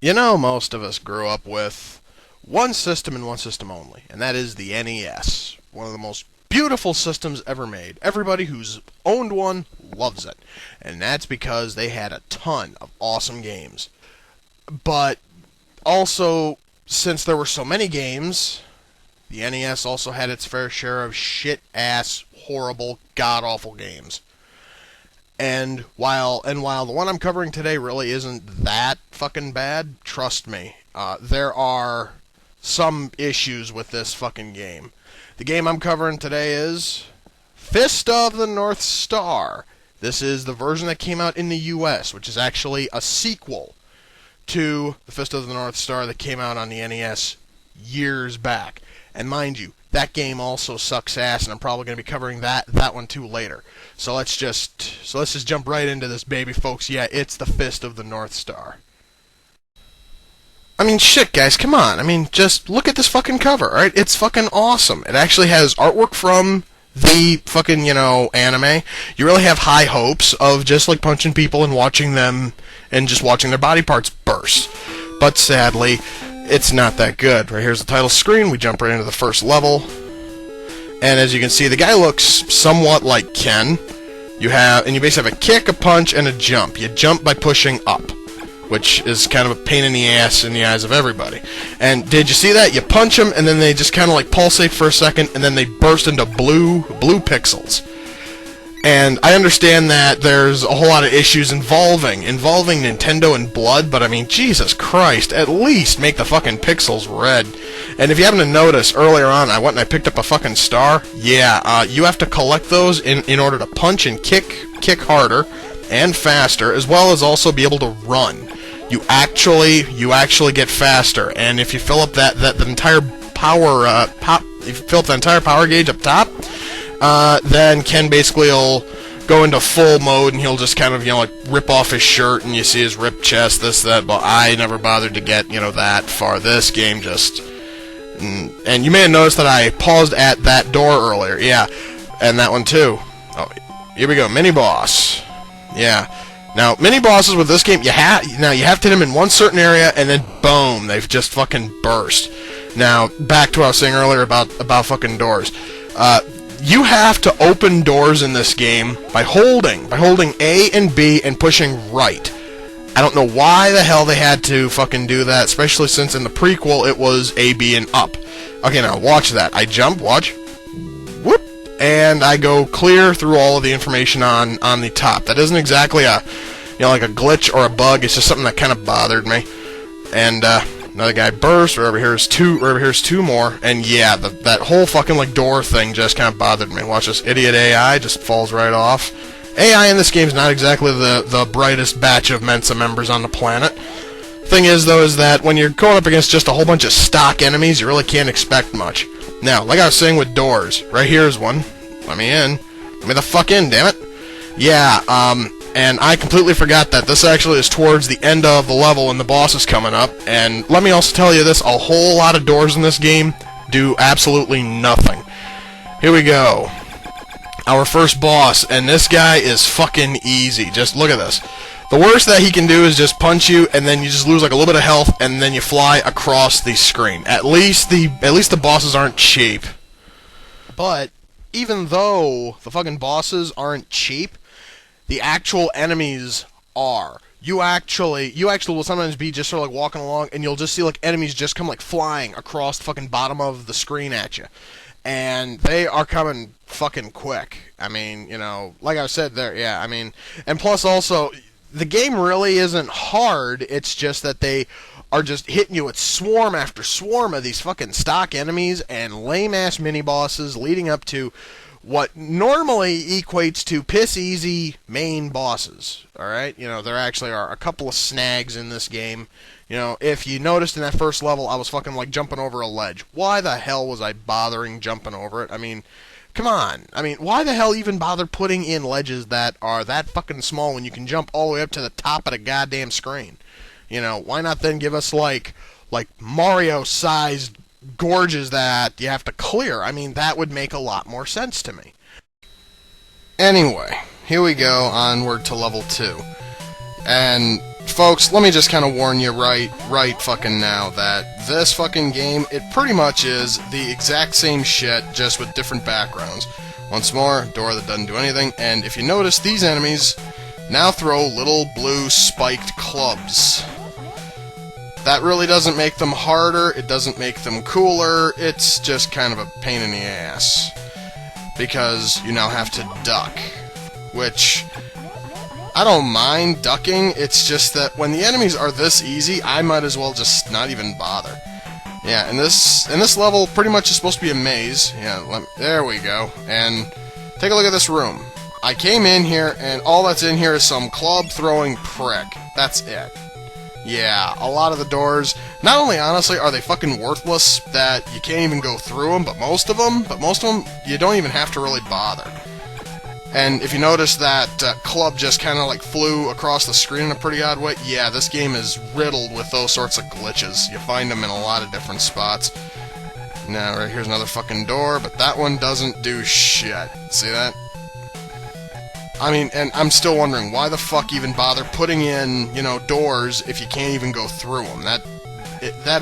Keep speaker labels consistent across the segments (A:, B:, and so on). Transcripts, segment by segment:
A: You know, most of us grew up with one system and one system only, and that is the NES. One of the most beautiful systems ever made. Everybody who's owned one loves it. And that's because they had a ton of awesome games. But also, since there were so many games, the NES also had its fair share of shit-ass, horrible, god-awful games. And while the one I'm covering today really isn't that fucking bad, trust me, there are some issues with this fucking game. The game I'm covering today is Fist of the North Star. This is the version that came out in the US, which is actually a sequel to the Fist of the North Star that came out on the NES years back. And mind you, that game also sucks ass, and I'm probably going to be covering that one too later. So let's just jump right into this baby, folks. Yeah, it's the Fist of the North Star. I mean, shit, guys, come on. I mean, just look at this fucking cover, alright? It's fucking awesome. It actually has artwork from the fucking, anime. You really have high hopes of just, like, punching people and watching them, and just watching their body parts burst. But sadly, it's not that good. Right here's the title screen. We jump right into the first level. And as you can see, the guy looks somewhat like Ken. You basically have a kick, a punch, and a jump. You jump by pushing up, which is kind of a pain in the ass in the eyes of everybody. And did you see that? You punch them, and then they just kind of like pulsate for a second, and then they burst into blue pixels. And I understand that there's a whole lot of issues involving Nintendo and blood, but I mean, Jesus Christ, at least make the fucking pixels red. And if you happen to notice, earlier on I went and I picked up a fucking star. Yeah, you have to collect those in order to punch and kick harder and faster, as well as also be able to run. You actually get faster, and if you fill up that entire power if you fill up the entire power gauge up top, then Ken basically will go into full mode, and he'll just kind of, like, rip off his shirt, and you see his ripped chest, this, that, but I never bothered to get, that far. This game just... And you may have noticed that I paused at that door earlier. Yeah, and that one too. Oh, here we go, mini-boss. Yeah. Now, mini-bosses with this game, you have to hit them in one certain area, and then boom, they've just fucking burst. Now, back to what I was saying earlier about fucking doors. You have to open doors in this game by holding A and B and pushing right. I don't know why the hell they had to fucking do that, especially since in the prequel it was A, B, and up. Okay, now watch that. I jump, watch, whoop, and I go clear through all of the information on the top. That isn't exactly a, like a glitch or a bug. It's just something that kind of bothered me. And another guy burst. Right over here's two more. And yeah, that whole fucking like door thing just kind of bothered me. Watch this idiot AI just falls right off. AI in this game is not exactly the brightest batch of Mensa members on the planet. Thing is, though, is that when you're going up against just a whole bunch of stock enemies, you really can't expect much. Now, like I was saying with doors, right here's one. Let me in. Let me the fuck in, damn it. Yeah, and I completely forgot that this actually is towards the end of the level and the boss is coming up. And let me also tell you this, a whole lot of doors in this game do absolutely nothing. Here we go. Our first boss, and this guy is fucking easy. Just look at this. The worst that he can do is just punch you, and then you just lose like a little bit of health, and then you fly across the screen. At least the bosses aren't cheap. But even though the fucking bosses aren't cheap, the actual enemies are. You actually will sometimes be just sort of like walking along, and you'll just see like enemies just come like flying across the fucking bottom of the screen at you. And they are coming fucking quick. I mean, like I said there, yeah, I mean, and plus also, the game really isn't hard, it's just that they are just hitting you with swarm after swarm of these fucking stock enemies and lame-ass mini-bosses leading up to what normally equates to piss-easy main bosses, alright? There actually are a couple of snags in this game. If you noticed in that first level, I was fucking, like, jumping over a ledge. Why the hell was I bothering jumping over it? I mean, come on. I mean, why the hell even bother putting in ledges that are that fucking small when you can jump all the way up to the top of the goddamn screen? Why not then give us, like Mario-sized gorges that you have to clear? I mean, that would make a lot more sense to me. Anyway, here we go, onward to level 2. And folks, let me just kind of warn you right fucking now that this fucking game, it pretty much is the exact same shit, just with different backgrounds. Once more, door that doesn't do anything, and if you notice, these enemies now throw little blue spiked clubs. That really doesn't make them harder, it doesn't make them cooler, it's just kind of a pain in the ass. Because you now have to duck, which I don't mind ducking, it's just that when the enemies are this easy, I might as well just not even bother. Yeah, and this level pretty much is supposed to be a maze. Yeah, there we go. And take a look at this room. I came in here, and all that's in here is some club-throwing prick. That's it. Yeah, a lot of the doors, not only, honestly, are they fucking worthless, that you can't even go through them, but most of them, you don't even have to really bother. And if you notice that club just kind of like flew across the screen in a pretty odd way, yeah, this game is riddled with those sorts of glitches. You find them in a lot of different spots. Now, right here's another fucking door, but that one doesn't do shit. See that? I mean, and I'm still wondering, why the fuck even bother putting in, you know, doors if you can't even go through them? That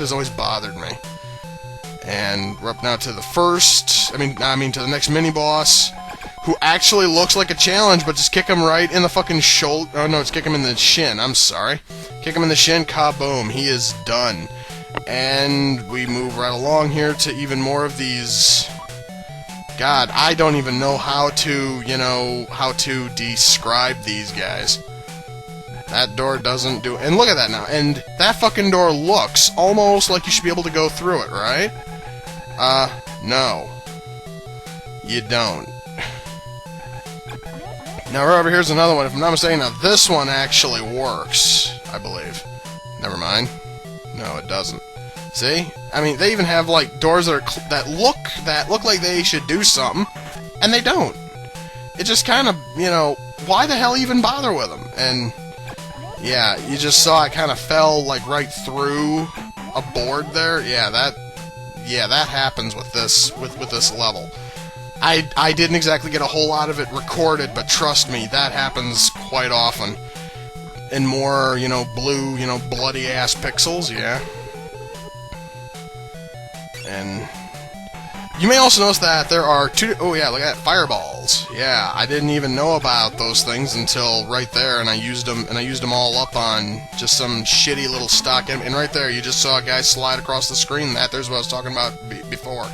A: has always bothered me. And we're up now to the first, I mean to the next mini-boss, who actually looks like a challenge, but just kick him right in the fucking shoulder. Oh no, it's kick him in the shin, I'm sorry. Kick him in the shin, kaboom, he is done. And we move right along here to even more of these. God, I don't even know how to describe these guys. That door doesn't do... And look at that now. And that fucking door looks almost like you should be able to go through it, right? No. You don't. Now, right over here's another one. If I'm not mistaken, now this one actually works, I believe. Never mind. No, it doesn't. See? I mean, they even have, like, doors that look like they should do something, and they don't. It just kind of, you know, why the hell even bother with them? And, yeah, you just saw it kind of fell, like, right through a board there. Yeah, that happens with this level. I didn't exactly get a whole lot of it recorded, but trust me, that happens quite often. In more, you know, blue, you know, bloody-ass pixels, yeah. And you may also notice that there are oh yeah, look at that, fireballs. Yeah, I didn't even know about those things until right there, and I used them all up on just some shitty little stock, and right there you just saw a guy slide across the screen. There's what I was talking about before.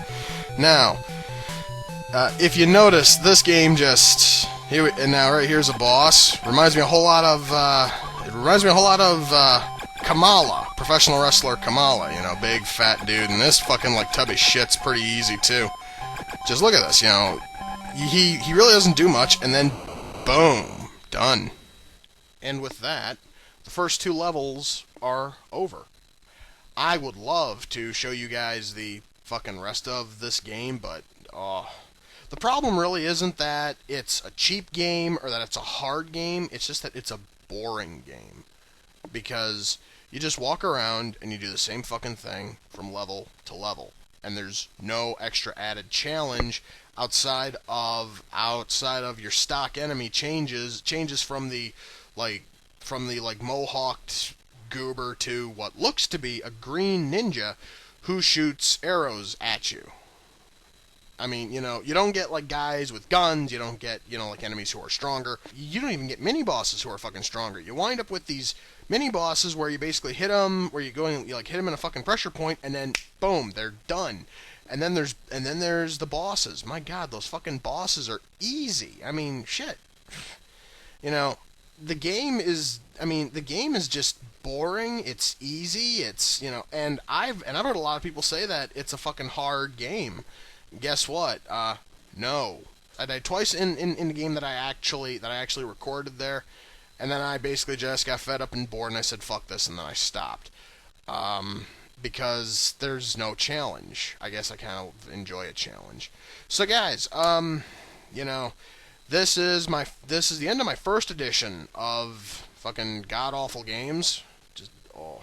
A: Now, if you notice, this game just and now right here's a boss. Reminds me a whole lot of Kamala, professional wrestler Kamala, you know, big fat dude, and this fucking like tub of shit's pretty easy too. Just look at this, you know, he really doesn't do much, and then boom, done. And with that, the first two levels are over. I would love to show you guys the fucking rest of this game, but the problem really isn't that it's a cheap game or that it's a hard game, it's just that it's a boring game. Because you just walk around and you do the same fucking thing from level to level, and there's no extra added challenge outside of your stock enemy changes from the mohawked goober to what looks to be a green ninja who shoots arrows at you. I mean, you know, you don't get, like, guys with guns, you don't get, you know, like, enemies who are stronger. You don't even get mini-bosses who are fucking stronger. You wind up with these mini-bosses where you basically hit them, where you hit them in a fucking pressure point, and then, boom, they're done. And then there's the bosses. My god, those fucking bosses are easy. I mean, shit. You know, the game is just boring, it's easy, it's, you know, and I've heard a lot of people say that it's a fucking hard game. Guess what? No. I died twice in the game that I actually recorded there, and then I basically just got fed up and bored, and I said, fuck this, and then I stopped. Because there's no challenge. I guess I kind of enjoy a challenge. So guys, you know, this is the end of my first edition of fucking god-awful games. Just, oh.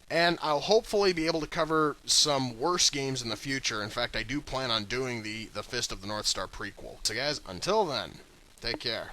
A: And I'll hopefully be able to cover some worse games in the future. In fact, I do plan on doing the Fist of the North Star prequel. So guys, until then, take care.